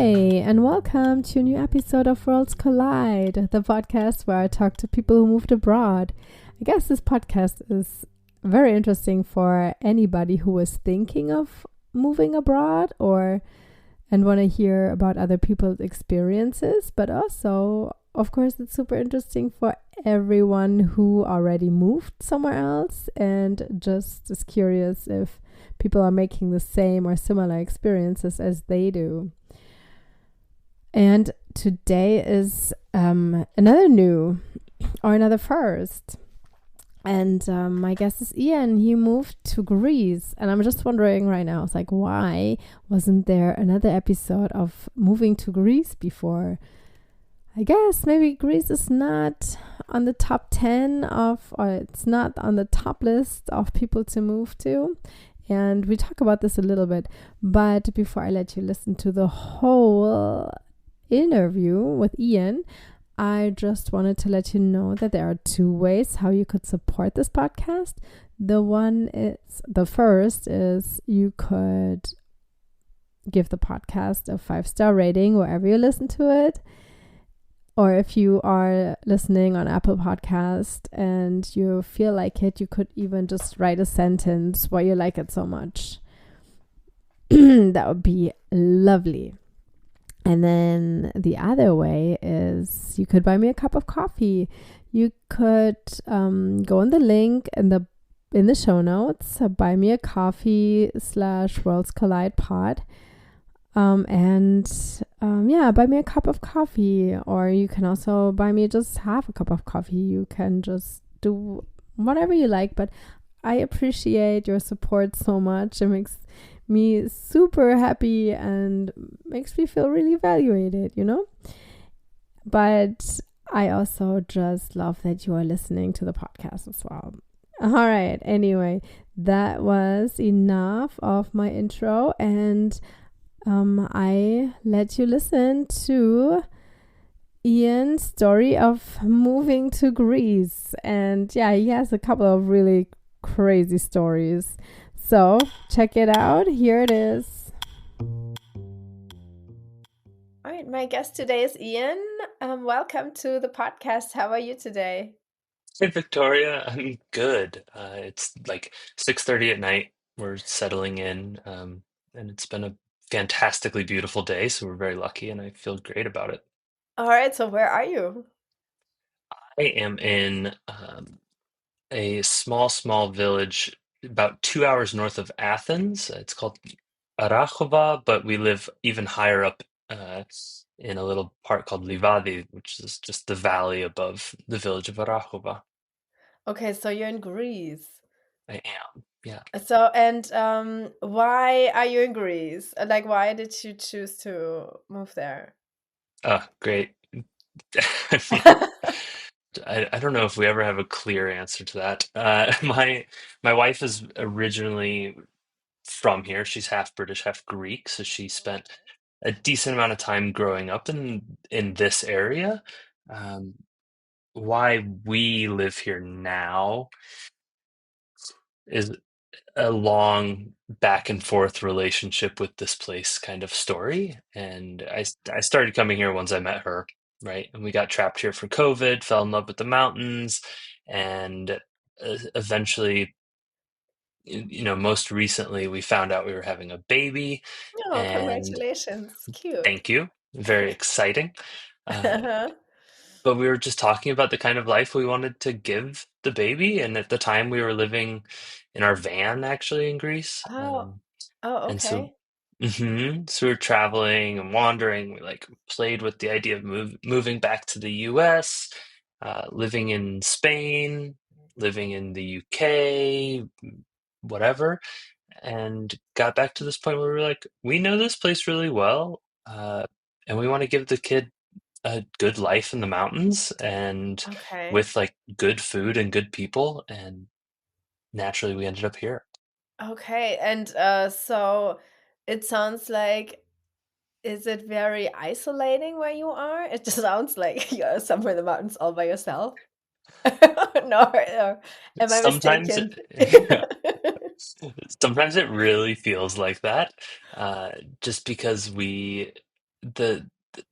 Hey, and welcome to a new episode of Worlds Collide, the podcast where I talk to people who moved abroad. I guess this podcast is very interesting for anybody who is thinking of moving abroad and want to hear about other people's experiences, but also, of course, it's super interesting for everyone who already moved somewhere else and just is curious if people are making the same or similar experiences as they do. And today is another first. And my guest is Ian. He moved to Greece. And I'm just wondering right now, it's like, why wasn't there another episode of moving to Greece before? I guess maybe Greece is not on the top 10 or it's not on the top list of people to move to. And we talk about this a little bit. But before I let you listen to the whole interview with Ian, I just wanted to let you know that there are two ways how you could support this podcast. The first is you could give the podcast a 5-star rating wherever you listen to it. Or if you are listening on Apple Podcast and you feel like it, you could even just write a sentence why you like it so much. That would be lovely. And then the other way is you could buy me a cup of coffee. You could go on the link in the show notes, buy me a coffee /Worlds Collide pod. Buy me a cup of coffee, or you can also buy me just half a cup of coffee. You can just do whatever you like, but I appreciate your support so much. It makes me super happy and makes me feel really evaluated, But I also just love that you are listening to the podcast as well. All right. Anyway, that was enough of my intro, and I let you listen to Ian's story of moving to Greece. And yeah, he has a couple of really crazy stories. So check it out. Here it is. All right, my guest today is Ian. Welcome to the podcast. How are you today? Hey Victoria, I'm good. It's like 6:30 at night. We're settling in, and it's been a fantastically beautiful day, so we're very lucky, and I feel great about it. All right, so where are you? I am in a small village about 2 hours north of Athens. It's called Arachova, but we live even higher up in a little part called Livadi, which is just the valley above the village of Arachova. Okay, so you're in Greece. I am, yeah. So, and why are you in Greece? Like, why did you choose to move there? Great. I mean, I don't know if we ever have a clear answer to that. My wife is originally from here. She's half British, half Greek, so she spent a decent amount of time growing up in this area. Um, why we live here now is a long back and forth relationship with this place kind of story. And I started coming here once I met her, right? And we got trapped here for COVID, fell in love with the mountains, and eventually, most recently we found out we were having a baby. Oh, And congratulations. Cute. thank you, very exciting. Uh, but we were just talking about the kind of life we wanted to give the baby. And at the time we were living in our van actually in Greece. Oh, oh, And so, okay. so we were traveling and wandering. We like played with the idea of moving back to the US, living in Spain, living in the UK, whatever, and got back to this point where we were like, we know this place really well, and we want to give the kid a good life in the mountains and Okay. with like good food and good people. And naturally, we ended up here. Okay. And so it sounds like, is it very isolating where you are? It just sounds like you're somewhere in the mountains all by yourself. No, or am I Sometimes mistaken? it, sometimes it really feels like that, just because the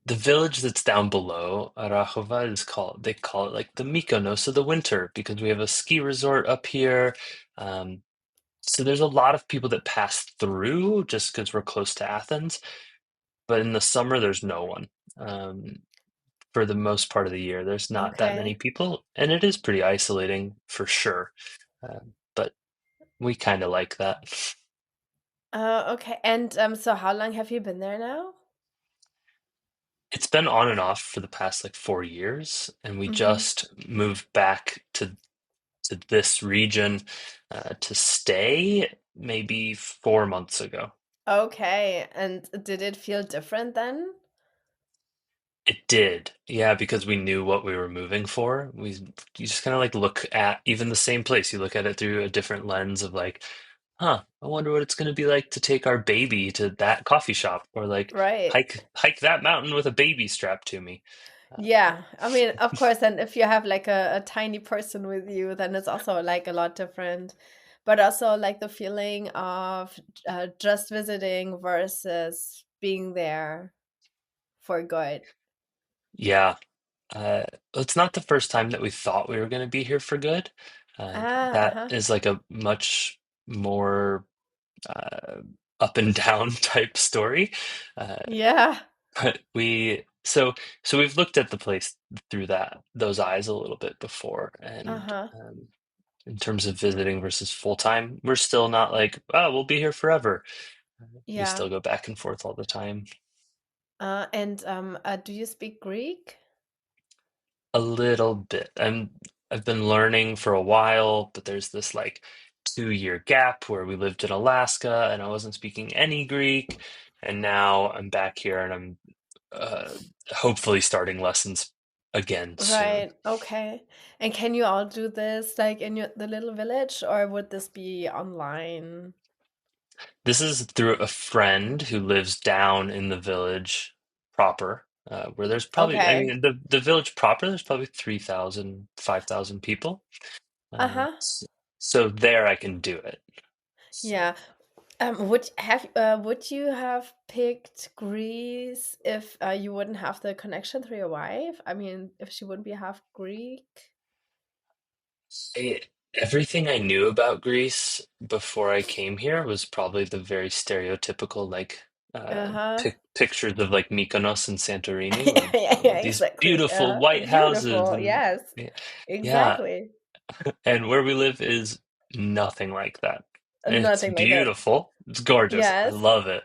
the village that's down below Arachova is called they call it like the Mykonos of the winter because we have a ski resort up here. Um, so there's a lot of people that pass through just because we're close to Athens, but in the summer there's no one. Um, for the most part of the year, there's not that many Okay. people, and it is pretty isolating for sure. But we kind of like that. Okay. And so how long have you been there now? It's been on and off for the past like 4 years, and we Mm-hmm. just moved back to this region to stay maybe 4 months ago. Okay. And did it feel different then? It did, yeah, because we knew what we were moving for. You just kind of like look at even the same place. You look at it through a different lens of like, huh, I wonder what it's going to be like to take our baby to that coffee shop, or like Right. hike that mountain with a baby strapped to me. Uh, Yeah. I mean, of course, and if you have like a tiny person with you, then it's also like a lot different. But also like the feeling of just visiting versus being there for good. yeah, Uh, it's not the first time that we thought we were going to be here for good. Ah, That uh-huh. is like a much more uh, up and down type story. Uh, Yeah. but so we've looked at the place through those eyes a little bit before, and Uh-huh. in terms of visiting versus full time, we're still not like, oh, we'll be here forever. We Yeah. still go back and forth all the time. And do you speak Greek? A little bit. I've been learning for a while, but there's this like 2 year gap where we lived in Alaska and I wasn't speaking any Greek, and now I'm back here and I'm uh, hopefully starting lessons again soon. Right. Okay. And can you all do this like in the little village, or would this be online? This is through a friend who lives down in the village proper, where there's probably, I Okay. mean, the village proper, there's probably 3,000, 5,000 people. Uh, Uh-huh. s- so there I can do it. Yeah. Would you have picked Greece if you wouldn't have the connection through your wife? I mean, if she wouldn't be half Greek? I, everything I knew about Greece before I came here was probably the very stereotypical, like Uh-huh. pictures of like Mykonos and Santorini, Yeah, where yeah, yeah, these exactly. beautiful white houses Beautiful. and Yes. yeah, yeah, Exactly. and where we live is nothing like that. It's Nothing like that. beautiful, it's gorgeous, I Yes. love it,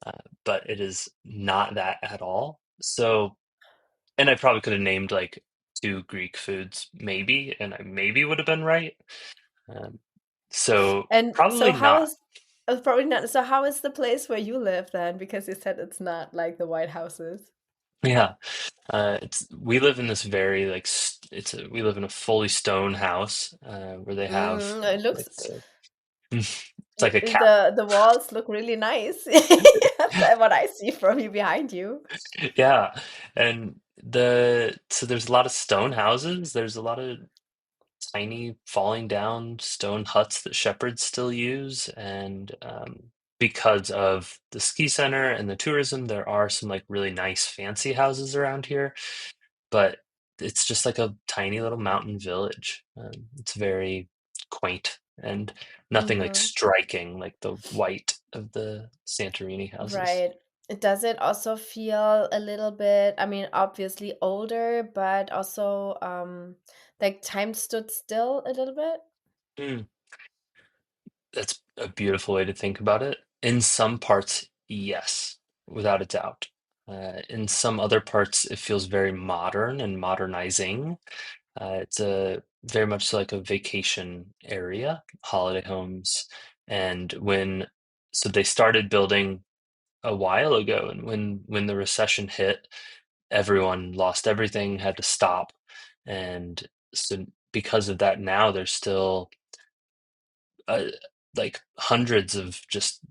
uh, but it is not that at all. So, and I probably could have named like two Greek foods, maybe, and I maybe would have been right. Um, so And so probably how not. is probably not. So how is the place where you live then? Because you said it's not like the White Houses. Yeah, it's we live in this very like we live in a fully stone house where they have It looks like the it's like a cap. the walls look really nice. That's what I see from you behind you. Yeah, and so there's a lot of stone houses. There's a lot of tiny falling down stone huts that shepherds still use, and because of the ski center and the tourism, there are some like really nice fancy houses around here, but it's just like a tiny little mountain village. It's very quaint and nothing like Hmm. striking like the white of the Santorini houses. Right. Does it also feel a little bit, I mean, obviously older, but also like time stood still a little bit? Mm, that's a beautiful way to think about it. In some parts, yes, without a doubt. In some other parts, it feels very modern and modernizing. It's a very much like a vacation area, holiday homes, and so they started building a while ago, and when the recession hit, everyone lost everything, had to stop, and so because of that, now there's still uh, like hundreds of just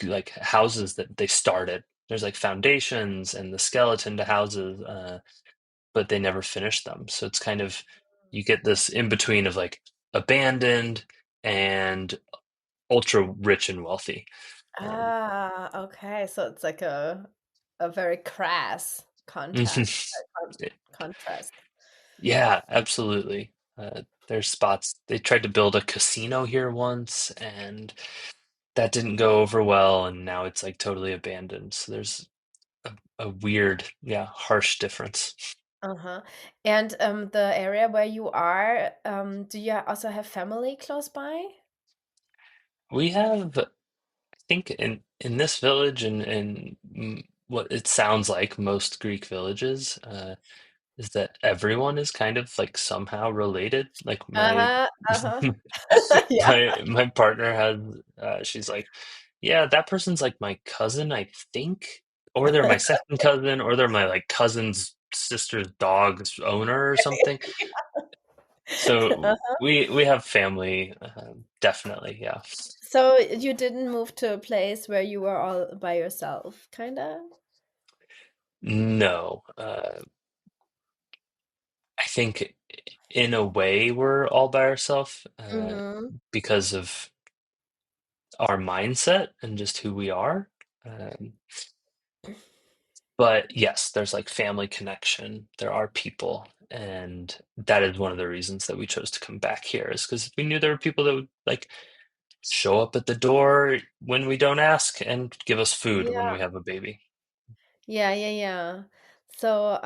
like houses that they started. There's like foundations and the skeleton to houses, but they never finished them. So it's kind of you get this in between of like abandoned and ultra rich and wealthy. Um, Ah, okay. So it's like a a very crass contrast. Yeah, absolutely. There's spots. They tried to build a casino here once, and that didn't go over well, and now it's like totally abandoned. So there's a weird, yeah, harsh difference. Uh-huh. And the area where you are, do you also have family close by? We have, I think, in this village and what it sounds like most Greek villages, is that everyone is kind of like somehow related. Like my Uh-huh, uh-huh. Yeah. my partner has, she's like, yeah, that person's like my cousin, I think, or they're my second cousin, or they're my like cousin's sister's dog's owner or something. So Uh-huh. we have family, definitely, yeah. So you didn't move to a place where you were all by yourself, kind of? No, I think in a way we're all by ourselves, Mm-hmm. because of our mindset and just who we are. Um, but yes, there's like family connection. There are people, and that is one of the reasons that we chose to come back here is because we knew there were people that would like show up at the door when we don't ask and give us food when Yeah, we have a baby. yeah, yeah, yeah. So,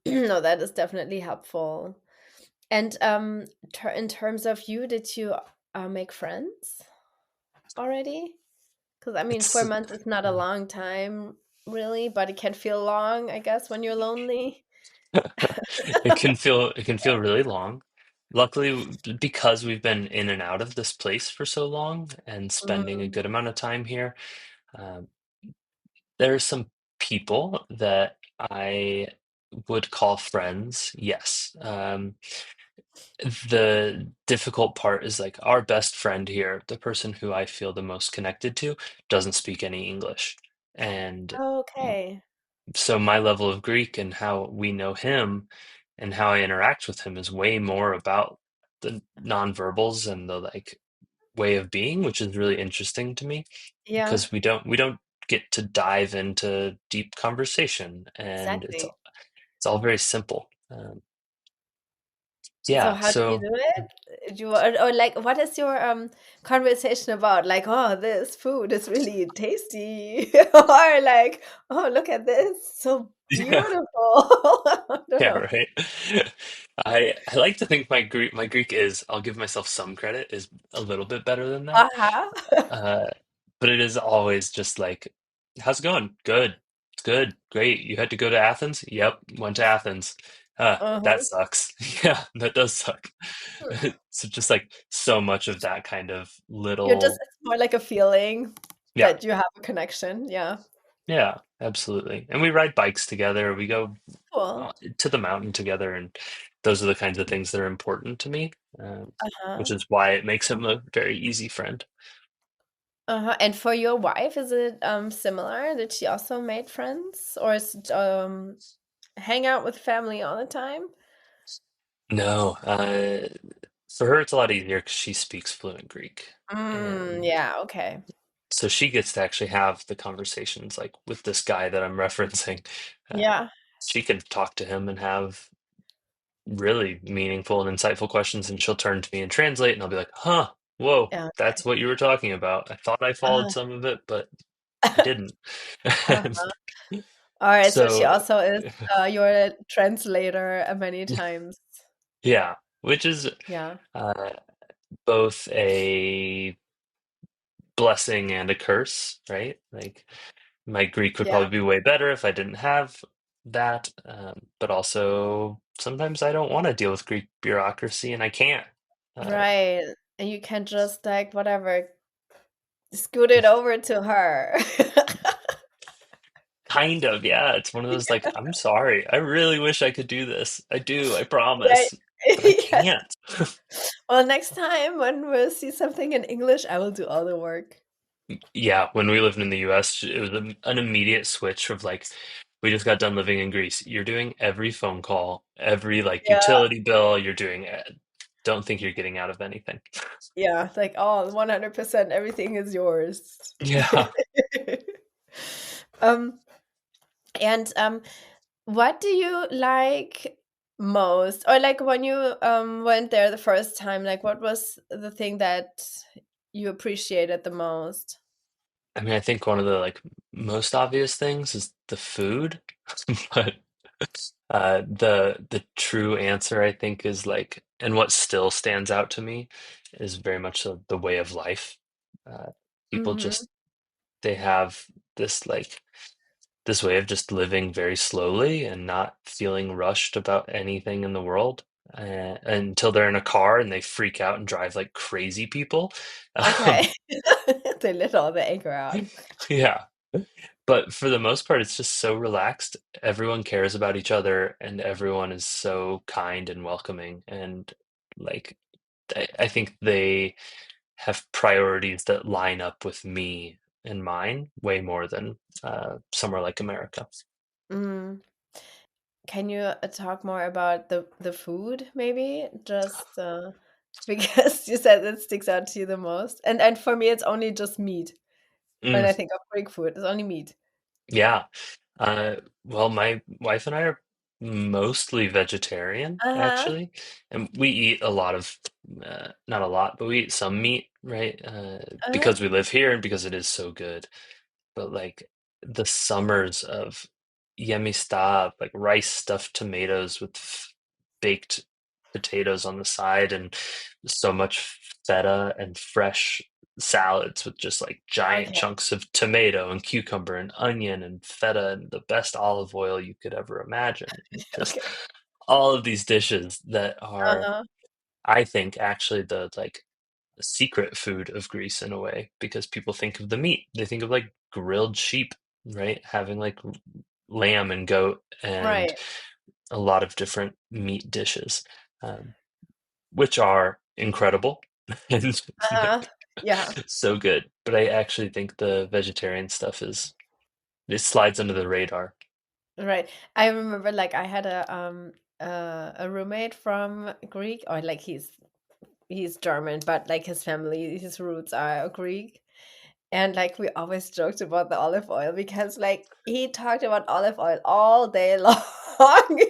no, that is definitely helpful. And ter in terms of you, did you make friends already? Because I mean, It's 4 months is not a long time, really, but it can feel long, I guess, when you're lonely. it can feel really long. Luckily, because we've been in and out of this place for so long and spending a Mm, good amount of time here, um, there are some people that I would call friends, yes. The difficult part is like our best friend here, the person who I feel the most connected to, doesn't speak any English. And okay. so my level of Greek and how we know him and how I interact with him is way more about the nonverbals and the like way of being, which is really interesting to me Yeah, because we don't get to dive into deep conversation and it's exactly. it's all very simple. So Yeah, how do you so do it? Do you, or like, what is your conversation about? Like, oh, this food is really tasty, or like, oh, look at this, so yeah, beautiful. I don't yeah, know. right. I like to think my Greek is, I'll give myself some credit, is a little bit better than that. Uh-huh. Uh, but it is always just like, how's it going? Good. It's good. Great. You had to go to Athens? Yep, went to Athens. That Uh-huh. sucks. Yeah, that does suck. So just like so much of that kind of You're just, little, it's more like a feeling yeah, that you have a connection. Yeah. yeah, absolutely. And we ride bikes together. We go Cool. to the mountain together, and those are the kinds of things that are important to me, which Uh-huh. is why it makes him a very easy friend. Uh-huh. And for your wife, is it similar? Did she also made friends, or is it hang out with family all the time? No, for her it's a lot easier because she speaks fluent Greek, Mm, and yeah, okay. so she gets to actually have the conversations like with this guy that I'm referencing. Uh, Yeah. she can talk to him and have really meaningful and insightful questions, and she'll turn to me and translate, and I'll be like, "Huh, whoa, Yeah. that's what you were talking about. I thought I followed Uh, some of it, but I didn't." uh-huh. All right, so she So, also is your translator many times. yeah, which is Yeah. uh, both a blessing and a curse, right? Like my Greek would Yeah. probably be way better if I didn't have that, but also sometimes I don't want to deal with Greek bureaucracy and I can't. Uh, Right. And you can just like whatever, scoot it over to her. kind of, yeah. It's one of those like, I'm sorry, I really wish I could do this. I do, I Right. promise, but I Yes. can't. Well, next time when we'll see something in English, I will do all the work. Yeah, when we lived in the US, it was an immediate switch of like, we just got done living in Greece. You're doing every phone call, every like Yeah. utility bill, you're doing, don't think you're getting out of anything. Yeah. Like, oh, 100% everything is yours. Yeah. Um, And what do you like most? Or like when you went there the first time, like what was the thing that you appreciated the most? I mean, I think one of the like most obvious things is the food, but the true answer I think is like, and what still stands out to me is very much so the way of life. Uh, People Mhm. just they have this like this way of just living very slowly and not feeling rushed about anything in the world until they're in a car and they freak out and drive like crazy people. Um, Okay. They let all the anger out. yeah. But for the most part, it's just so relaxed. Everyone cares about each other and everyone is so kind and welcoming. And like, I think they have priorities that line up with me and mine way more than somewhere like America. Mm. Can you talk more about the food, maybe? Just because you said it sticks out to you the most. And for me, it's only just meat. When Mm, I think of Greek food, it's only meat. yeah. Well, my wife and I are mostly vegetarian, Uh-huh. actually, and we eat a lot of, not a lot, but we eat some meat, right? Uh-huh. Because we live here and because it is so good. But like the summers of yemmy like rice stuffed tomatoes with baked potatoes on the side, and so much feta and fresh salads with just like giant Okay. chunks of tomato and cucumber and onion and feta and the best olive oil you could ever imagine. Just Okay. all of these dishes that are, Uh-huh. I think, actually the like secret food of Greece in a way, because people think of the meat. They think of like grilled sheep, right? Having like lamb and goat and Right. a lot of different meat dishes, um, which are incredible and Uh-huh. like Yeah. so good. But I actually think the vegetarian stuff is, it slides under the radar. Right. I remember like I had a roommate from Greek, or like he's German, but like his family, his roots are Greek. And like we always joked about the olive oil because like he talked about olive oil all day long,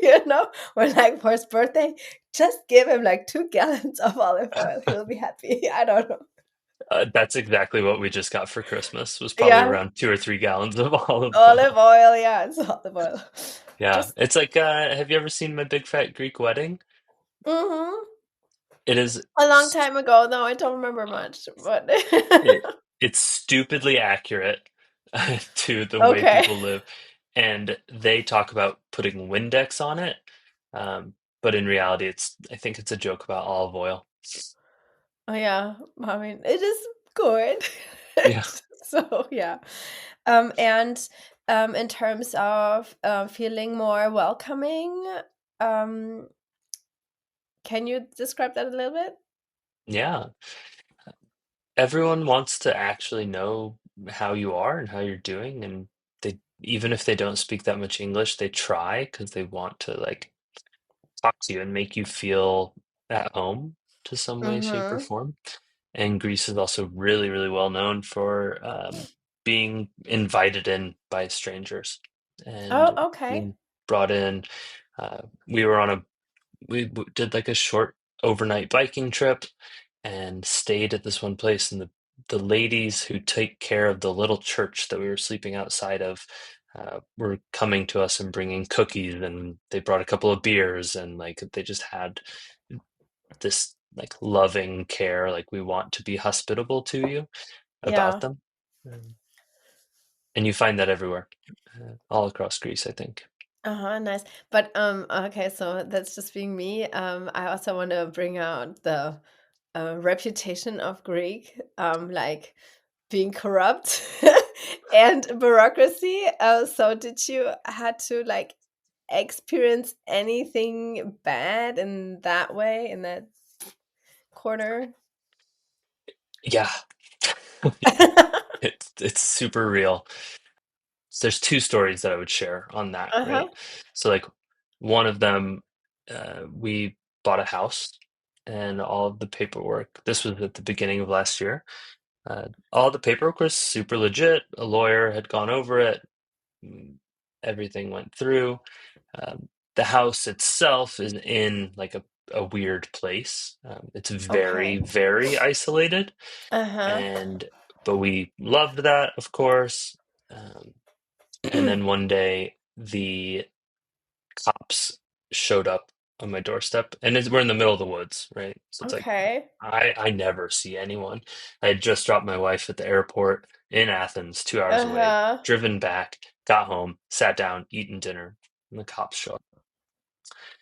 you know? Or like for his birthday, just give him like 2 gallons of olive oil. He'll be happy. I don't know. That's exactly what we just got for Christmas, was probably Yeah, around 2 or 3 gallons of olive olive oil. oil. Yeah, it's olive oil. Yeah, Just it's like, have you ever seen My Big Fat Greek Wedding? hmm It is a long time ago. No, I don't remember much, but it it's stupidly accurate to the way okay. people live, and they talk about putting Windex on it, but in reality, I think it's a joke about olive oil. Oh yeah, I mean it is good. Yeah, So yeah, and in terms of feeling more welcoming, um, can you describe that a little bit? yeah. Everyone wants to actually know how you are and how you're doing, and they, even if they don't speak that much English, they try because they want to like talk to you and make you feel at home to some way, shape, or Mm-hmm. form. And Greece is also really, really well known for being invited in by strangers and Oh, okay. being brought in. We were on a did like a short overnight biking trip and stayed at this one place, and the ladies who take care of the little church that we were sleeping outside of were coming to us and bringing cookies, and they brought a couple of beers, and like they just had this like loving care, like we want to be hospitable to you about Yeah. them. And you find that everywhere, all across Greece, I think. Uh-huh, nice. But okay, so that's just being me. I also want to bring out the reputation of Greek, like being corrupt and bureaucracy. So did you had to like experience anything bad in that way, in that corner? Yeah, it's super real. So there's two stories that I would share on that, Uh-huh. right? So like one of them, we bought a house and all of the paperwork. This was at the beginning of last year. All the paperwork was super legit. A lawyer had gone over it. everything went through. The house itself is in like a weird place. It's very, Okay. very isolated, Uh-huh. and but we loved that, of course. And then one day the cops showed up on my doorstep, and we're in the middle of the woods, right? So it's like Okay. I never see anyone. I had just dropped my wife at the airport in Athens, 2 hours away, Uh-huh. driven back, got home, sat down, eaten dinner, and the cops show up.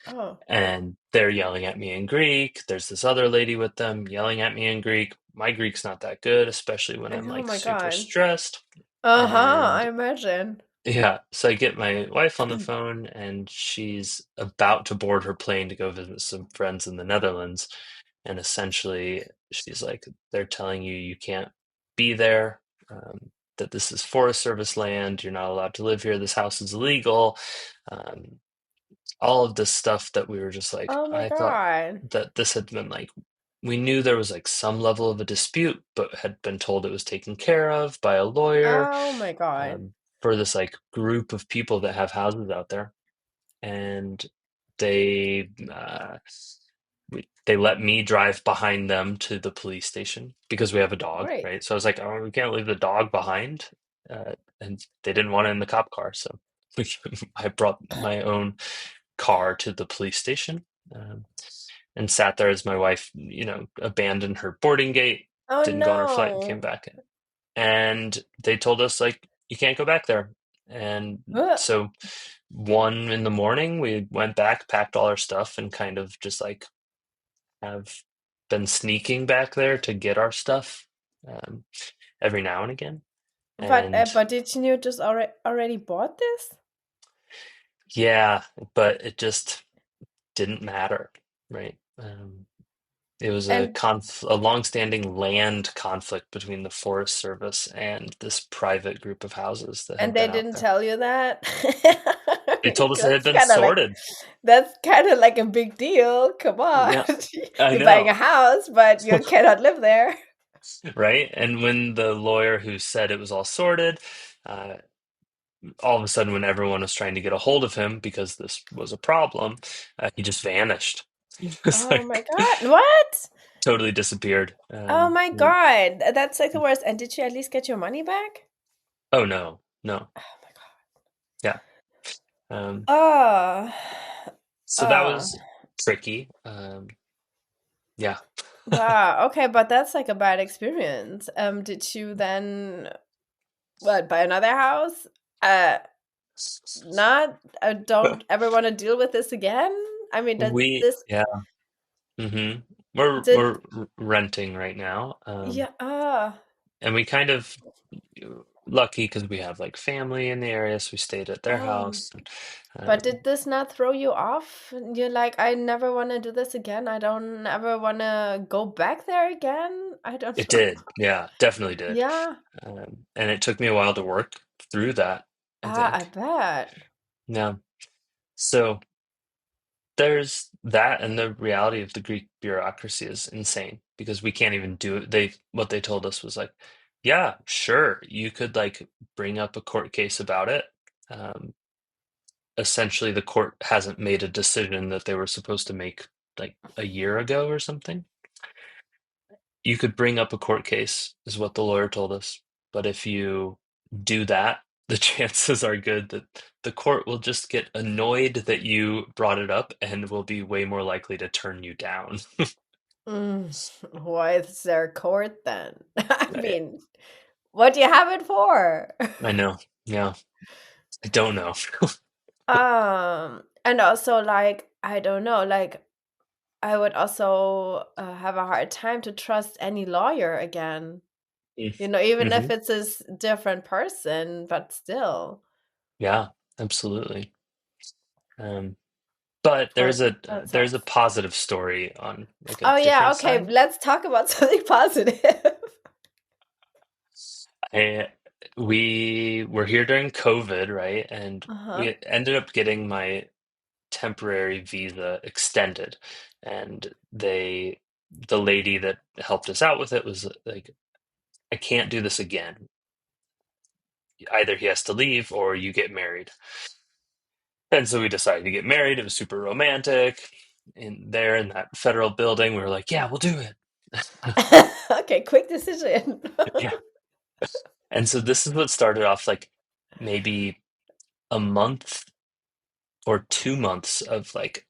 Oh. And they're yelling at me in Greek. There's this other lady with them yelling at me in Greek. My Greek's not that good, especially when I'm Oh like my super God. stressed. Uh-huh, I And imagine. yeah, so I get my wife on the phone, and she's about to board her plane to go visit some friends in the Netherlands. And essentially, she's like, they're telling you you can't be there, that this is Forest Service land. You're not allowed to live here. This house is illegal. Um, all of this stuff that we were just like, Oh my I thought God. that this had been like, we knew there was like some level of a dispute, but had been told it was taken care of by a lawyer, Oh my God. for this like group of people that have houses out there. And they they let me drive behind them to the police station because we have a dog, Great. right? So I was like, oh, we can't leave the dog behind. And they didn't want it in the cop car, so I brought my own car to the police station, um, and sat there as my wife, abandoned her boarding gate, Oh didn't go on her flight, and came no. back. And they told us like, you can't go back there. And Ugh. so 1 in the morning, we went back, packed all our stuff, and kind of just like have been sneaking back there to get our stuff, um, every now and again. And But did you just already bought this? yeah, but it just didn't matter, right? It was And a long-standing land conflict between the Forest Service and this private group of houses that had they been out didn't there. tell you that? They told us it had That's been kind of like sorted. a big deal. Come on. Yeah, I You're buying know. a house, but you cannot live there. Right? And when the lawyer who said it was all sorted, uh, all of a sudden, when everyone was trying to get a hold of him because this was a problem, he just vanished. It's Oh my like God. What? totally disappeared. Oh my God. That's like the worst. And did you at least get your money back? Oh no, no, Oh my God. yeah. Um, Oh. so that Oh. was tricky. Yeah. Wow. Okay, but that's like a bad experience. Did you then what, buy another house? Uh, not don't ever want to deal with this again? I mean, that this Yeah. We're did renting right now, yeah, and we kind of lucky because we have like family in the area, so we stayed at their oh. house. And, But did this not throw you off? You're like, I never want to do this again. I don't ever want to go back there again. I don't it know. did, yeah, definitely did. Yeah. And it took me a while to work through that, I Ah, I think. bet. Yeah. So there's that, and the reality of the Greek bureaucracy is insane because we can't even do it. What they told us was like, yeah, sure, you could like bring up a court case about it. Um, Essentially, the court hasn't made a decision that they were supposed to make like a year ago or something. You could bring up a court case, is what the lawyer told us. But if you do that, the chances are good that the court will just get annoyed that you brought it up and will be way more likely to turn you down. Mm, why is there a court then? I I, mean, what do you have it for? I know. Yeah. I don't know. And also like I don't know, like I would also have a hard time to trust any lawyer again. Even if Hmm. it's different person, but still. Yeah, absolutely. Um, but But that there's a sucks. positive story on like a Oh yeah, different okay, side. let's talk about something positive. I, we were here during COVID, right? And Uh-huh. we ended up getting my temporary visa extended. And the lady that helped us out with it was like, I can't do this again. either he has to leave or you get married. And so we decided to get married. It was super romantic. In that federal building, we were like, yeah, we'll do it. Okay, quick decision. Yeah. And so this is what started off like maybe a month or 2 months of like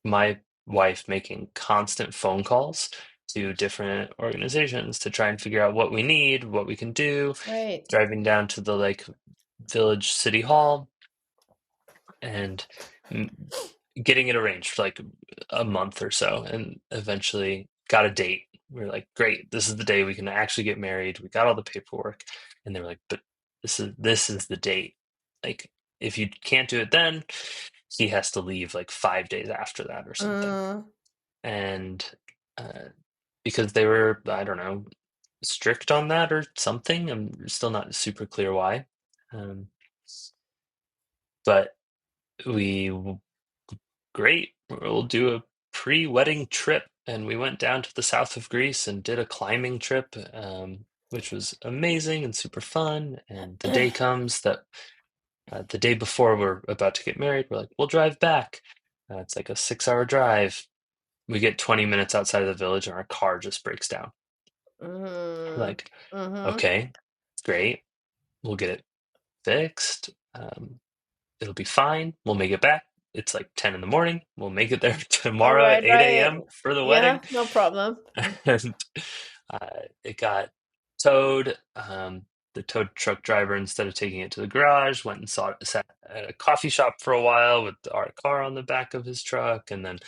my wife making constant phone calls to different organizations to try and figure out what we need, what we can do, Right. driving down to the like village city hall and getting it arranged for like a month or so, and eventually got a date. We were like, great, this is the day we can actually get married. We got all the paperwork, and they were like, but this is the date. Like, if you can't do it then, he has to leave like 5 days after that or something. And because they were, I don't know, strict on that or something. I'm still not super clear why. But we great, we'll do a pre-wedding trip, and we went down to the south of Greece and did a climbing trip, which was amazing and super fun. And the day comes that the day before we're about to get married, we're like, we'll drive back. It's like a 6-hour drive. We get 20 minutes outside of the village and our car just breaks down. We're like, okay, great, we'll get it fixed. It'll be fine. We'll make it back. It's like 10 in the morning. We'll make it there tomorrow at 8 a.m. for the Yeah, wedding. no problem. And it got towed. The tow truck driver, instead of taking it to the garage, went and sat at a coffee shop for a while with our car on the back of his truck, and then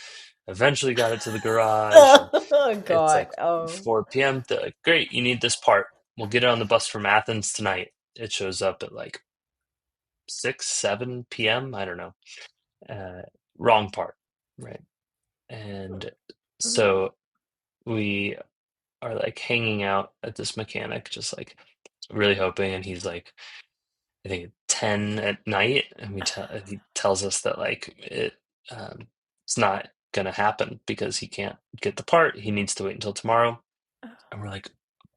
eventually got it to the garage. And Oh it's God. like Oh. 4 p.m. They're like, great, you need this part. We'll get it on the bus from Athens tonight. It shows up at like 6, 7 p.m. I don't know. Wrong part, right? And so we are like hanging out at this mechanic, just like really hoping. And he's like, I think 10 at night, and he tells us that like it's not gonna happen because he can't get the part. He needs to wait until tomorrow. And we're like,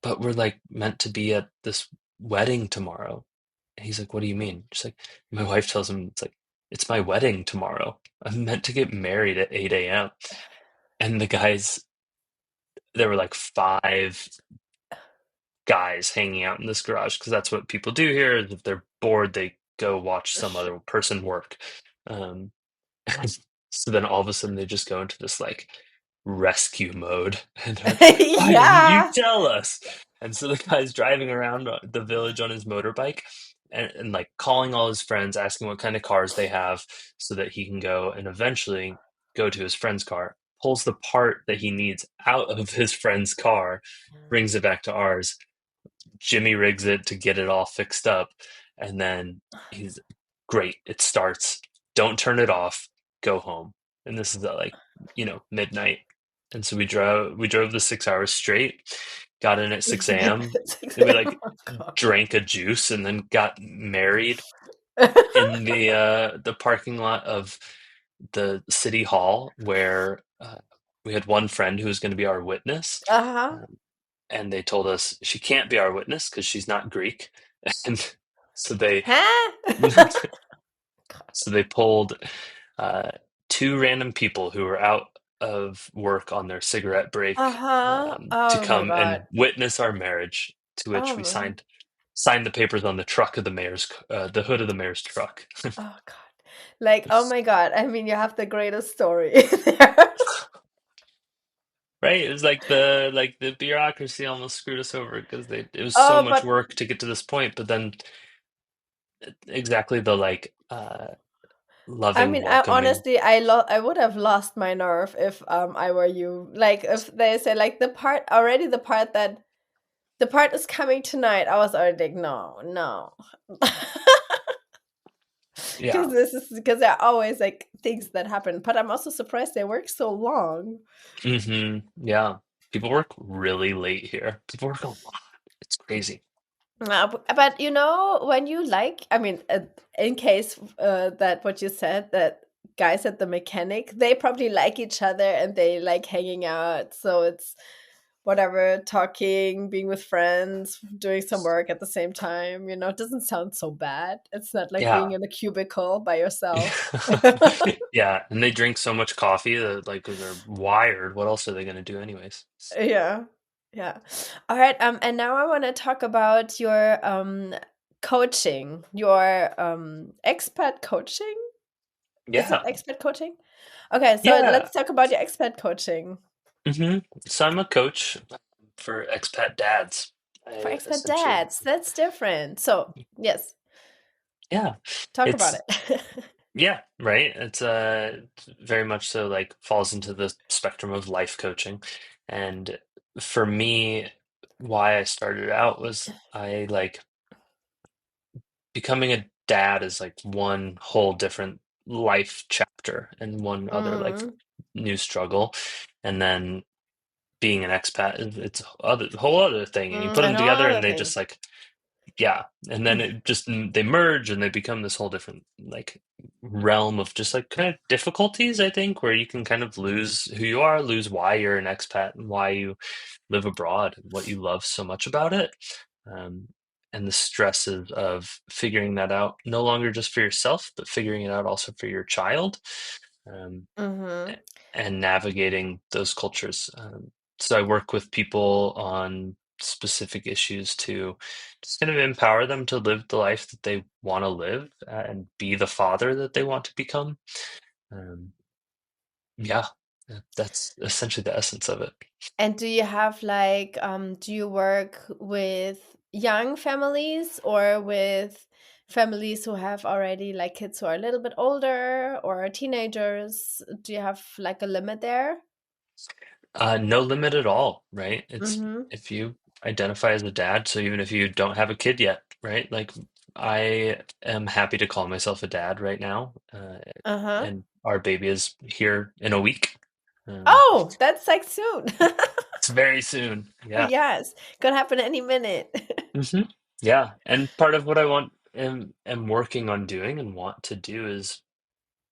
but we're like meant to be at this wedding tomorrow. And he's like, what do you mean? Just like, my wife tells him, it's like, it's my wedding tomorrow. I'm meant to get married at 8 a.m. And there were like 5 guys hanging out in this garage, because that's what people do here. If they're bored, they go watch some other person work. Um, so then all of a sudden they just go into this like rescue mode, and they're like, why didn't you Yeah. tell us? And so the guy's driving around the village on his motorbike, and like calling all his friends, asking what kind of cars they have so that he can go and eventually go to his friend's car, pulls the part that he needs out of his friend's car, brings it back to ours. Jimmy rigs it to get it all fixed up, and then he's great. It starts. Don't turn it off. Go home. And this is at like midnight. And so we drove the 6 hours straight. Got in at 6 a.m. And we like Oh, God. drank a juice and then got married in the parking lot of the city hall, where we had one friend who was going to be our witness. And they told us she can't be our witness because she's not Greek. And so they Huh? so they pulled 2 random people who were out of work on their cigarette break to Oh my come and God. witness our marriage, to which Oh we my. signed the papers on the truck of the hood of the mayor's truck. Oh God. Like, oh my God. I mean, you have the greatest story there. Right? It was like the bureaucracy almost screwed us over, because it was so Oh, much but work to get to this point, but then exactly the like I loving, mean, I welcoming. honestly, I would have lost my nerve if I were you. Like, if they say like the part is coming tonight, I was already like, no, no. Yeah. Because there are always like things that happen, but I'm also surprised they work so long. Yeah. People work really late here. People work a lot. It's crazy. But when you like, I mean, in case that what you said, that guys at the mechanic, they probably like each other and they like hanging out. So whatever, talking, being with friends, doing some work at the same time. It doesn't sound so bad. It's not like being Yeah. in a cubicle by yourself. Yeah, and they drink so much coffee that like they're wired. What else are they going to do anyways? Yeah. Yeah. All right. And now I want to talk about your coaching, your expat coaching. Is it Yeah. expat coaching? Okay, so Yeah. let's talk about your expat coaching hmm So I'm a coach for expat dads. for I expat essentially, dads. That's different. So, yes, yeah, talk about it's it. yeah, right. It's very much so like falls into the spectrum of life coaching. And for me, why I started out was I like becoming a dad is like one whole different life chapter and one other like Mhm. new struggle. And then being an expat it's a whole other thing. And you put And them all together other and they thing. just like yeah, and then it just they merge and they become this whole different like realm of just like kind of difficulties, I think, where you can kind of lose who you are, lose why you're an expat and why you live abroad and what you love so much about it. Um, and the stresses of figuring that out, no longer just for yourself, but figuring it out also for your child. Um, Mhm. and navigating those cultures. So I work with people on specific issues to just kind of empower them to live the life that they want to live and be the father that they want to become. Um, yeah, that's essentially the essence of it. And do you have like, do you work with young families or with families who have already like kids who are a little bit older or teenagers? Do you have like a limit there? No limit at all, right? It's Mm-hmm. if you identify as a dad, so even if you don't have a kid yet, right? Like I am happy to call myself a dad right now, Uh-huh. and our baby is here in a week. Um, Oh, that's like soon. it's very soon. Yeah. Yes, could happen any minute. hmm Yeah. And part of what I want am working on doing and want to do is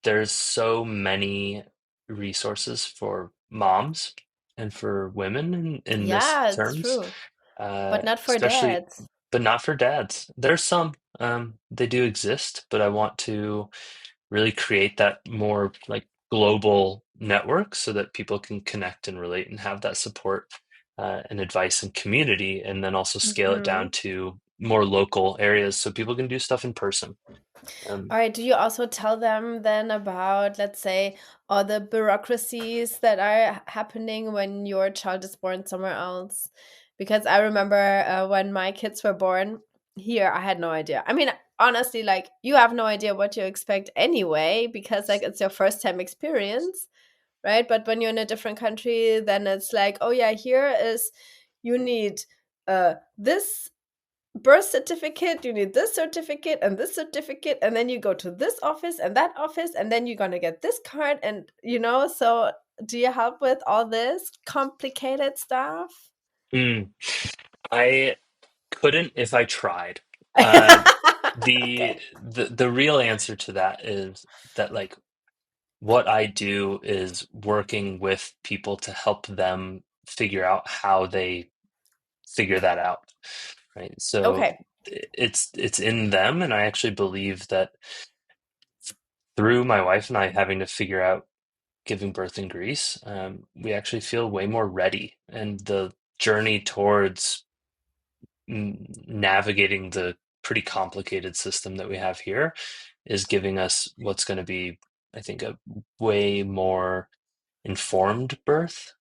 there's so many resources for moms and for women in this Yeah, it's terms, true. But not for especially, dads. but not for dads. There's some, they do exist, but I want to really create that more like global network so that people can connect and relate and have that support and advice and community, and then also scale it Mm-hmm. down to more local areas so people can do stuff in person. Um, All right. Do you also tell them then about, let's say, all the bureaucracies that are happening when your child is born somewhere else? Because I remember when my kids were born here, I had no idea. I mean, honestly, like you have no idea what you expect anyway, because like it's your first time experience, right? But when you're in a different country, then it's like, oh yeah, here is you need this birth certificate, you need this certificate and this certificate, and then you go to this office and that office, and then you're going to get this card. And, so do you help with all this complicated stuff? mm, I couldn't if I tried. Uh, the Okay. the real answer to that is that like what I do is working with people to help them figure out how they figure that out, right? So Okay. it's in them, and I actually believe that through my wife and I having to figure out giving birth in Greece, we actually feel way more ready, and the journey towards navigating the pretty complicated system that we have here is giving us what's going to be, I think, a way more informed birth.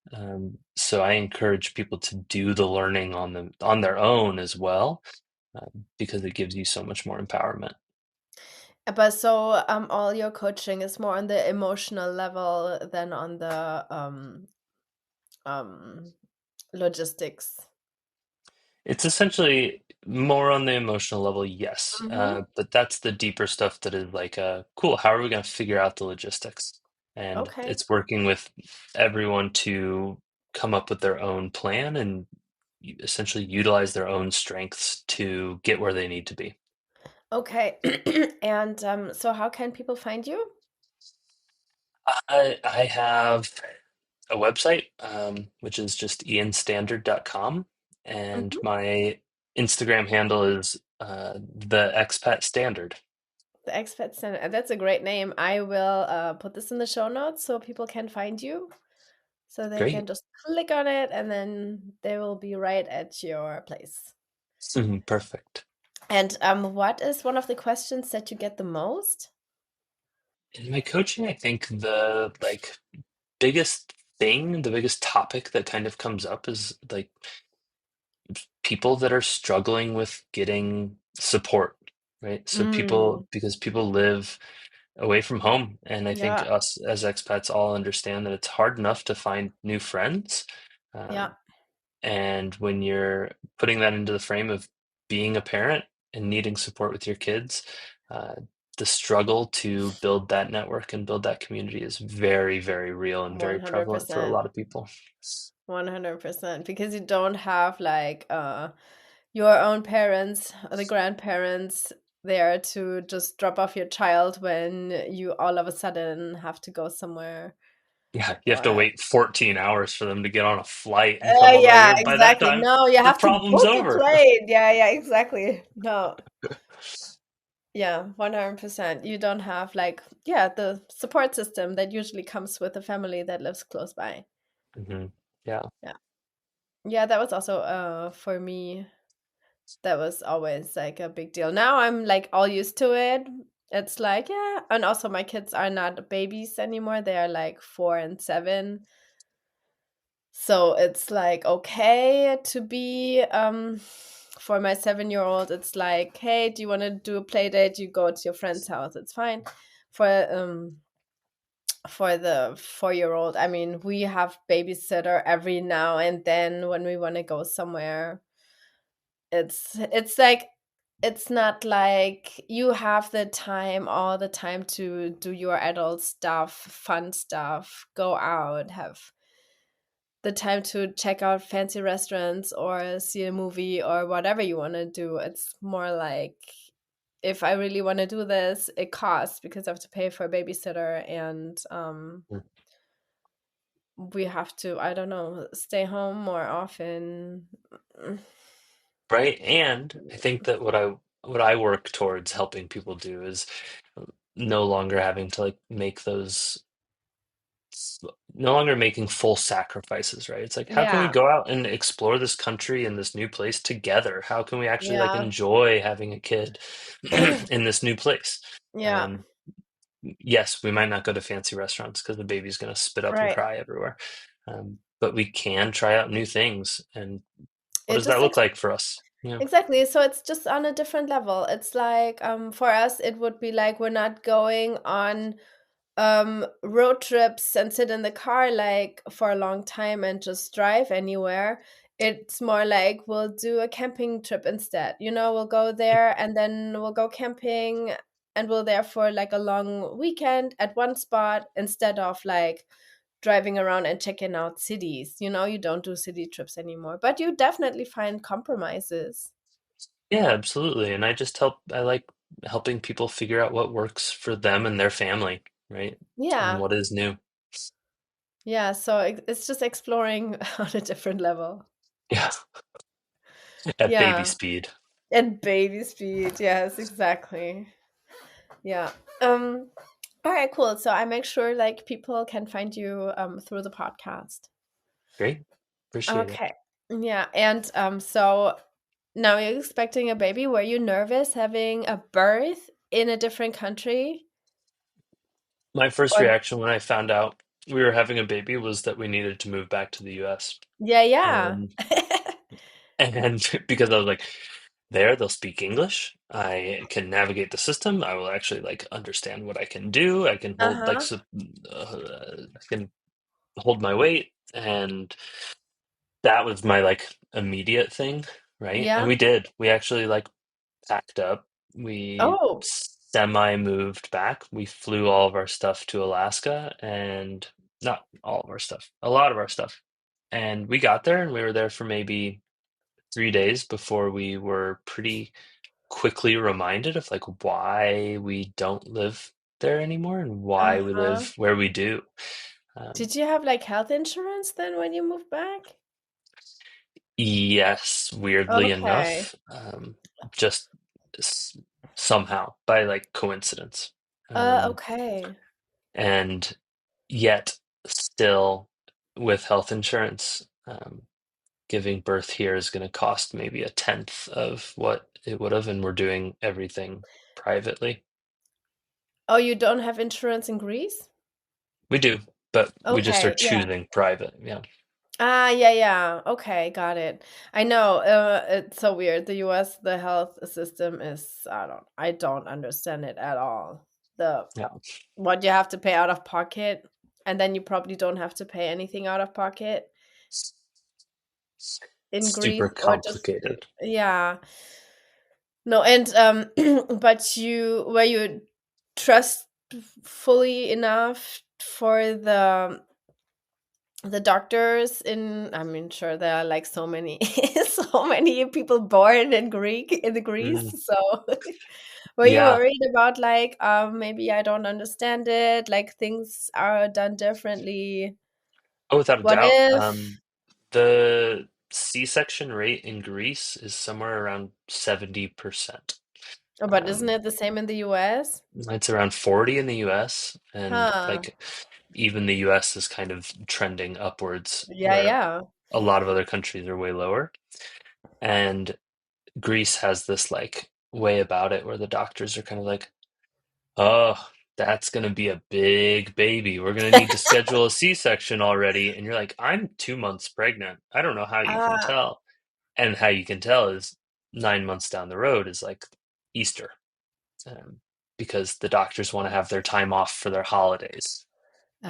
So I encourage people to do the learning on their own as well, because it gives you so much more empowerment. But so all your coaching is more on the emotional level than on the um logistics. It's essentially more on the emotional level, yes, Mm-hmm. but that's the deeper stuff that is like, cool. How are we going to figure out the logistics? And Okay. it's working with everyone to come up with their own plan and essentially utilize their own strengths to get where they need to be. Okay. And so how can people find you? I have. a website, which is just ianstandard.com. And Hmm. my Instagram handle is the expat standard. The Expat Center. That's a great name. I will put this in the show notes so people can find you. So they can Great. just click on it and then they will be right at your place. Perfect. And what is one of the questions that you get the most? In my coaching, I think the like biggest thing, the biggest topic that kind of comes up is like people that are struggling with getting support, right? So Mm, because people live away from home, and I think yeah, us as expats all understand that it's hard enough to find new friends. yeah, Um, and when you're putting that into the frame of being a parent and needing support with your kids, uh, the struggle to build that network and build that community is very, very real and very prevalent for a 100%. lot of people. 100%. Because you don't have like your own parents or the grandparents there to just drop off your child when you all of a sudden have to go somewhere. Yeah, you have to Or wait 14 hours for them to get on a flight and come all the way yeah, here. By that exactly. time, No, you the have to problem's book a over. plane. Yeah, yeah, exactly. No. Yeah, 100%. You don't have like, yeah, the support system that usually comes with a family that lives close by. Yeah. Yeah. Yeah, that was also for me, that was always like a big deal. Now I'm like all used to it. It's like, yeah, and also my kids are not babies anymore. They are like 4 and 7. So it's like okay to be for my 7-year-old, it's like, hey, do you want to do a play date? You go to your friend's house. It's fine. For the 4-year-old, I mean, we have babysitter every now and then when we want to go somewhere. It's like it's not like you have the time all the time to do your adult stuff, fun stuff, go out, have the time to check out fancy restaurants or see a movie or whatever you want to do. It's more like if I really want to do this, it costs because I have to pay for a babysitter and Mm. we have to, I don't know, stay home more often. Mm, Right. And I think that what I work towards helping people do is no longer having to like make those no longer making full sacrifices, right? It's like, how can we yeah, go out and explore this country and this new place together? How can we actually like yeah, enjoy having a kid in this new place? yeah, And yes, we might not go to fancy restaurants because the baby's going to spit up and right. cry everywhere. But we can try out new things. And what It does that just look like for us? Yeah. exactly. So it's just on a different level. It's like for us it would be like we're not going on road trips and sit in the car like for a long time and just drive anywhere. It's more like we'll do a camping trip instead. We'll go there and then we'll go camping and we'll there for like a long weekend at one spot instead of like driving around and checking out cities. You don't do city trips anymore, but you definitely find compromises. Yeah, absolutely. And I like helping people figure out what works for them and their family, right? And Yeah. what is new. Yeah, so it's just exploring on a different level. Yeah. At baby Yeah. speed. At baby speed. Yes, exactly. Yeah. Um all right, cool. So I make sure like people can find you through the podcast. Great. Appreciate it. Okay. Yeah, and so now you're expecting a baby. Were you nervous having a birth in a different country? My first Or reaction when I found out we were having a baby was that we needed to move back to the US. yeah, yeah. And and because I was like, there they'll speak English. I can navigate the system. I will actually like understand what I can do. I can hold Uh-huh. I can hold my weight, and that was my like immediate thing, right? And Yeah. we did. We actually like packed up. We Oh. semi moved back. We flew all of our stuff to Alaska, and not all of our stuff, a lot of our stuff. And we got there and we were there for maybe 3 days before we were pretty quickly reminded of like why we don't live there anymore and why we Uh-huh. live where we do. Um, Did you have like health insurance then when you moved back? yes, weirdly Okay. enough, just s- somehow by like coincidence. Um, Okay. and yet still with health insurance, giving birth here is going to cost maybe a tenth of what it would have, and we're doing everything privately. Oh, you don't have insurance in Greece? We do, but we just are Okay, yeah. choosing private. Yeah. Ah, yeah, yeah. Okay, got it. I know. It's so weird. The US, the health system is, I don't understand it at all. The Yeah. what you have to pay out of pocket, and then you probably don't have to pay anything out of pocket in Super Greece, or just complicated. yeah. No, and but you were you trust fully enough for the doctors in, I mean, sure, there are like so many so many people born in the Greece, Mm, so were you yeah. worried about like maybe I don't understand it, like things are done differently, Oh, without a what doubt. if? The C-section rate in Greece is somewhere around 70%. Oh, but isn't Um, it the same in the US? it's around 40 in the US, and Huh. like even the US is kind of trending upwards, Yeah, where yeah. a lot of other countries are way lower. And Greece has this like way about it where the doctors are kind of like, oh, that's going to be a big baby. We're going to need to schedule a C-section already. And you're like, I'm 2 months pregnant. I don't know how you can Ah, tell. And how you can tell is 9 months down the road is like Easter, um, because the doctors want to have their time off for their holidays.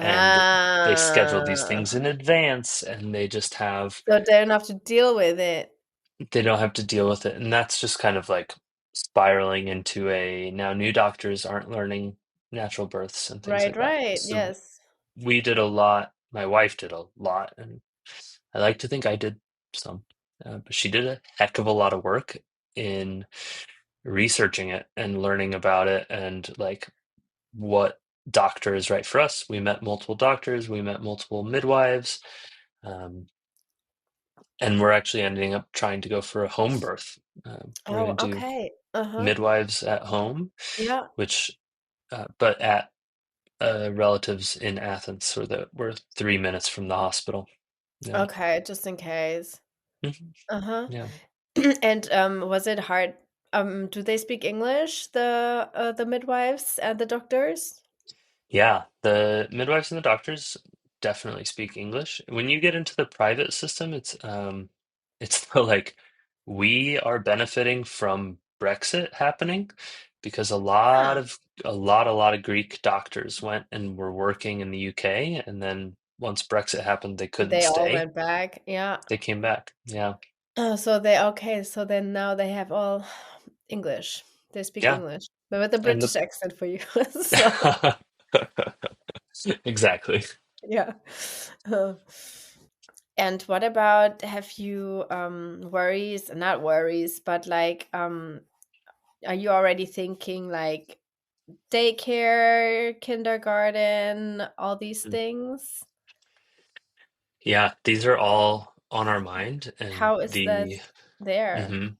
And they schedule these ah. things in advance, and they just have, So they don't have to deal with it. they don't have to deal with it. And that's just kind of like spiraling into a now new doctors aren't learning natural births and things Right, like that. right. So Yes. we did a lot. My wife did a lot, and I like to think I did some, but she did a heck of a lot of work in researching it and learning about it and like what doctor is right for us. We met multiple doctors, we met multiple midwives, um, and we're actually ending up trying to go for a home birth. We're Oh, going to do okay. Uh-huh. midwives at home, Yeah. which, but at relatives in Athens, so that we're 3 minutes from the hospital. Yeah. Okay, just in case. Mhm. Uh-huh. Yeah. And was it hard? Do they speak English, the midwives and the doctors? Yeah, the midwives and the doctors definitely speak English. When you get into the private system, it's the, like we are benefiting from Brexit happening because Ah, a lot of Greek doctors went and were working in the UK, and then once Brexit happened, they couldn't they all stay. went back. Yeah. They came back. Yeah. So they okay, so then now they have all English. They speak Yeah. English, but with a And the British accent for you. So exactly. yeah. Uh, and what about, have you worries, not worries, but like are you already thinking like daycare, kindergarten, all these things? Yeah, these are all on our mind, and How is that there? mhm.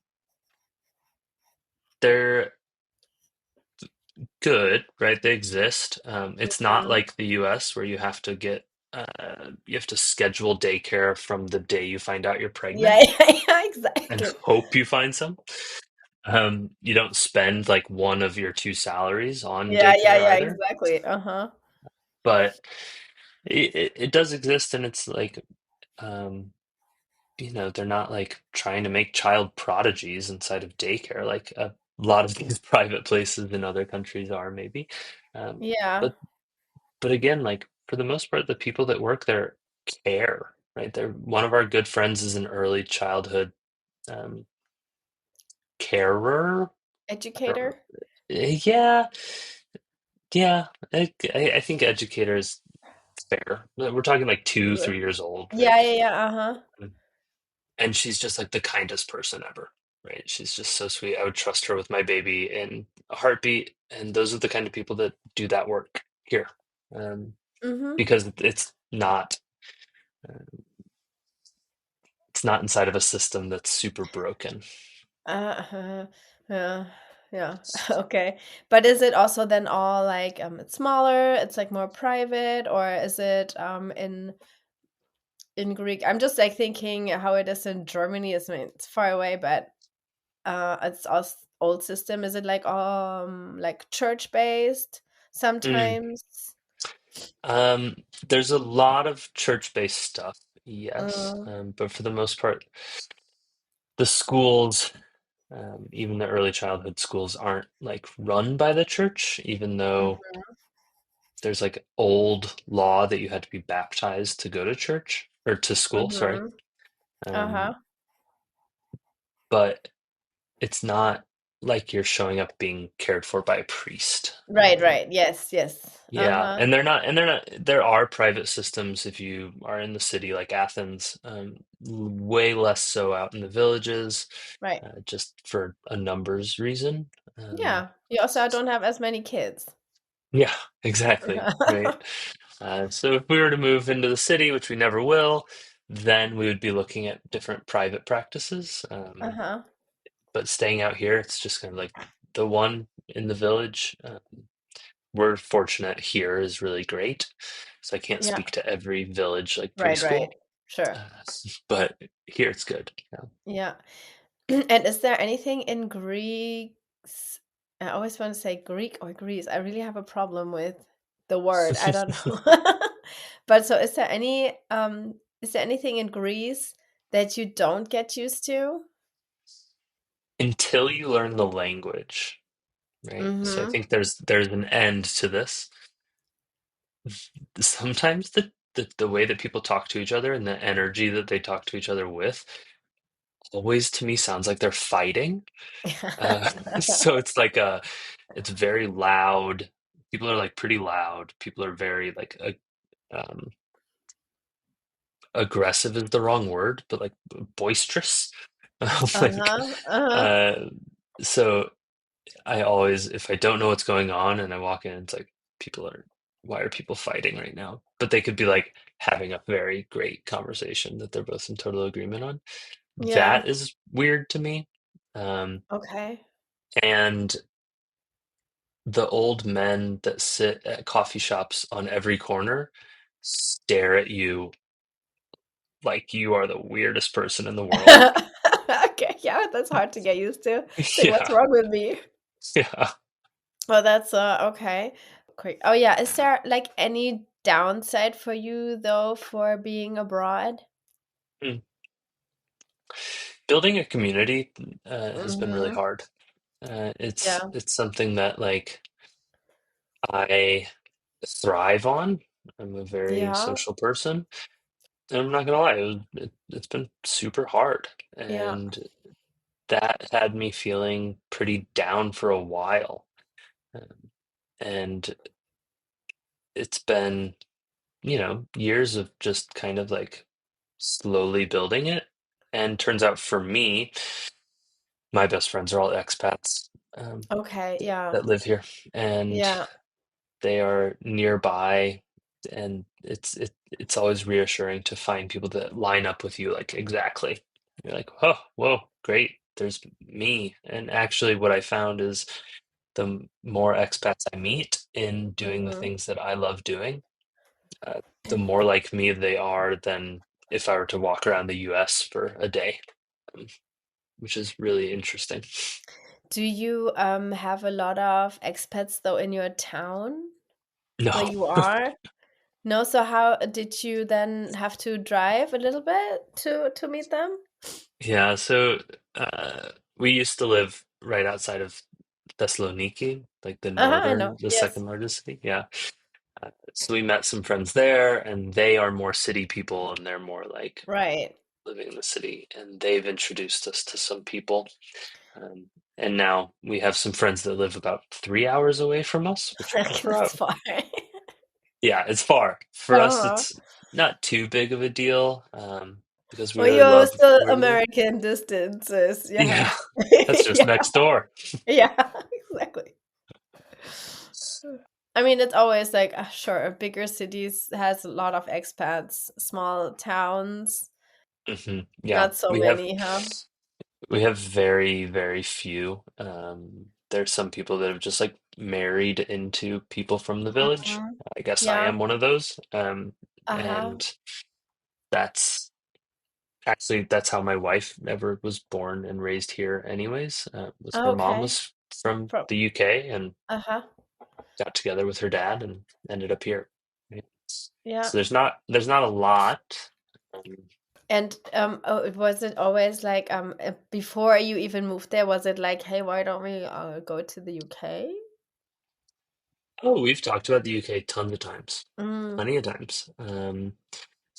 They're good, right? They exist. It's not Mhm. like the US where you have to schedule daycare from the day you find out you're pregnant Yeah, yeah, yeah, and exactly. hope you find some. You don't spend like one of your two salaries on Yeah, yeah, daycare yeah, either, exactly. Uh-huh. but it does exist, and it's like, um, they're not like trying to make child prodigies inside of daycare like a lot of these private places in other countries are maybe. Um, Yeah. but But again, like for the most part, the people that work there care, right? They're one of our good friends is an early childhood um, carer. Or, Educator? yeah, yeah. I think educator is fair. We're talking like two, Yeah. 3 years old, right? Yeah, yeah, yeah, uh-huh. And she's just like the kindest person ever, right? She's just so sweet. I would trust her with my baby in a heartbeat. And those are the kind of people that do that work here. Um, Mm-hmm. because it's not inside of a system that's super broken. Uh, yeah, yeah. Okay. But is it also then all like it's smaller, it's like more private, or is it in Greek? I'm just like thinking how it is in Germany. I mean, it's far away, but it's all old system. Is it like church based Mm. sometimes? Um, there's a lot of church-based stuff, yes, Uh, but for the most part, the schools, even the early childhood schools, aren't like run by the church, even though there's like old law that you had to be baptized to go to church or to school, sorry. mm-hmm. Um, Uh-huh. but it's not like you're showing up being cared for by a priest. Right, right. Yes, yes. Yeah, Uh-huh. and they're not, there are private systems if you are in the city like Athens, way less so out in the villages, Right. just for a numbers reason. Um, Yeah. You also don't have as many kids. yeah, exactly, right. So if we were to move into the city, which we never will, then we would be looking at different private practices. Uh-huh. But staying out here, it's just kind of like the one in the village. We're fortunate here is really great. So I can't Yeah. speak to every village like Right, preschool, right. Sure. uh, but here it's good. Yeah. And is there anything in Greeks? I always want to say Greek or Greece. I really have a problem with the word. I don't know. But so is there anything in Greece that you don't get used to? Until you learn the language, right? So I Mm-hmm. think there's an end to this. Sometimes the way that people talk to each other and the energy that they talk to each other with always to me sounds like they're fighting. Uh, so it's very loud. People are like pretty loud. People are very like um, aggressive is the wrong word, but like boisterous. Like, Uh-huh. Uh-huh. uh, so I always, if I don't know what's going on and I walk in, it's like why are people fighting right now? But they could be like having a very great conversation that they're both in total agreement on. Yeah. That is weird to me. Um, Okay. and the old men that sit at coffee shops on every corner stare at you like you are the weirdest person in the world. Okay. Yeah, that's hard to get used to. It's like, what's Yeah, wrong with me? yeah. Oh, that's okay. Quick. Oh yeah, is there like any downside for you though for being abroad? Mm. Building a community has been really Mm-hmm. hard. It's Yeah. it's something that like I thrive on. I'm a very Yeah. social person, and I'm not gonna lie, it's been super hard, Yeah. and that had me feeling pretty down for a while. Um, and it's been, years of just kind of like slowly building it. And turns out for me, my best friends are all expats Okay. Yeah. that live here, and Yeah. they are nearby. And it's always reassuring to find people that line up with you like exactly. You're like, oh, whoa, great. There's me. And actually, what I found is more expats I meet in doing the Mm-hmm. things that I love doing, the more like me they are than if I were to walk around the US for a day, um, which is really interesting. Do you have a lot of expats though in your town where No, you are? No, so how did you then have to drive a little bit to meet them? yeah, so we used to live right outside of Thessaloniki, like Uh-huh, I know. the Yes. second largest city. Yeah. So we met some friends there, and they are more city people, and they're more like Right. living in the city, and they've introduced us to some people. Um, and now we have some friends that live about 3 hours away from us, which Okay, for that's fine. yeah, it's far. For us, Uh-huh. it's not too big of a deal, because we Well, really you're love still where we live. American distances. Yeah. Yeah, that's just Yeah. next door. Yeah, exactly. I mean, it's always like, sure, bigger cities has a lot of expats, small towns, Yeah, not so many, huh? we have very, very few. There's some people that have just like married into people from the village. Mhm. I guess I Yeah. am one of those. Uh-huh. And that's actually that's how my wife ever was born and raised here anyways. Was her mom Okay. was from From the UK and uh-huh. got together with her dad and ended up here. Right? Yeah. So there's not a lot. Um, And was it always like before you even moved there, was it like, hey, why don't we go to the UK? oh, we've talked about the UK tons of times, Mm, plenty of times.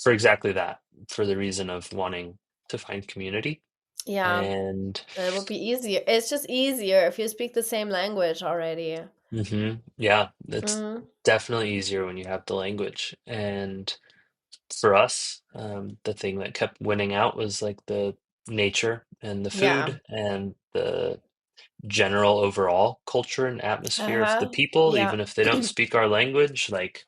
For exactly that, for the reason of wanting to find community. yeah, And it would be easier. It's just easier if you speak the same language already. yeah, it's Mm, definitely easier when you have the language. And for us, the thing that kept winning out was like the nature and the yeah. food and the general overall culture and atmosphere of the Uh-huh. people, Yeah. even if they don't speak our language, like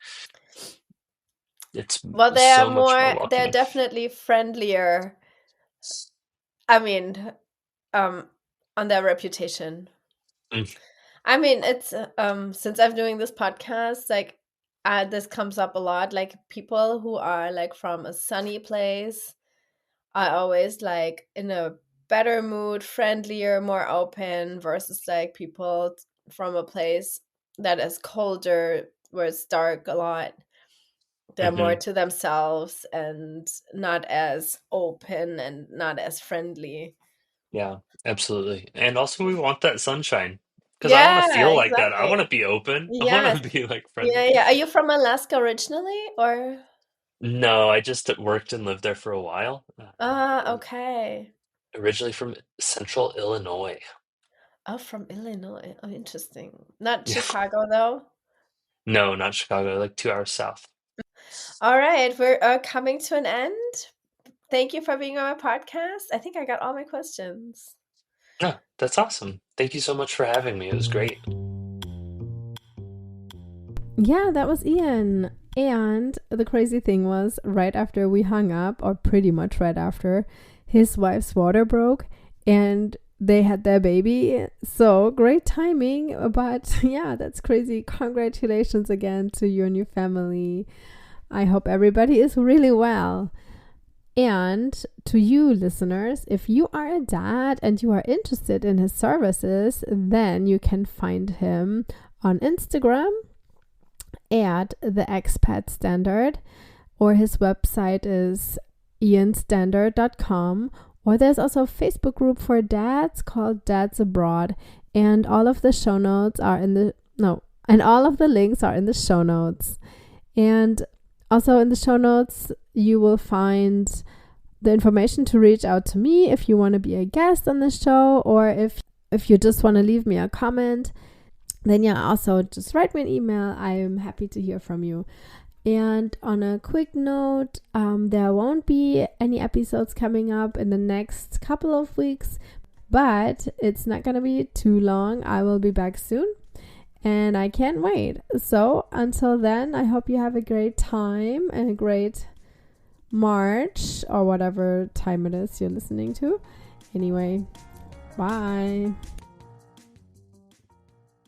it's Well, so much more they're welcoming. definitely friendlier. I mean, um, on their reputation. Mm, I mean, it's since I'm doing this podcast, like this comes up a lot. Like people who are like from a sunny place are always like in a better mood, friendlier, more open versus like people from a place that is colder, where it's dark a lot. They're more mhm. to themselves and not as open and not as friendly. Yeah, absolutely. And also we want that sunshine because I want to Yeah, feel like that. I want exactly. to be open. I Yes. want to be like Yeah, friendly. yeah. Are you from Alaska originally or? No, I just worked and lived there for a while. Ah, I'm okay. originally from central Illinois. Oh, from Illinois. Oh, interesting. Not Yeah. Chicago though. No, not Chicago, like 2 hours south. All right, we're coming to an end. Thank you for being on my podcast. I think I got all my questions. No, that's awesome. Thank you so much for having me. It was great. Yeah, that was Ian. And the crazy thing was, right after we hung up, or pretty much right after, his wife's water broke and they had their baby. So great timing. But yeah, that's crazy. Congratulations again to your new family. I hope everybody is really well. And to you listeners, if you are a dad and you are interested in his services, then you can find him on Instagram at the expat standard, or his website is ianstandard.com, or there's also a Facebook group for dads called Dads Abroad, and all of the show notes are in the and all of the links are in the show notes. And also in the show notes you will find the information to reach out to me if you want to be a guest on the show, or if you just want to leave me a comment, then yeah, also just write me an email. I am happy to hear from you. And on a quick note, there won't be any episodes coming up in the next couple of weeks, but it's not going to be too long. I will be back soon and I can't wait. So until then, I hope you have a great time and a great March or whatever time it is you're listening to. Anyway, bye.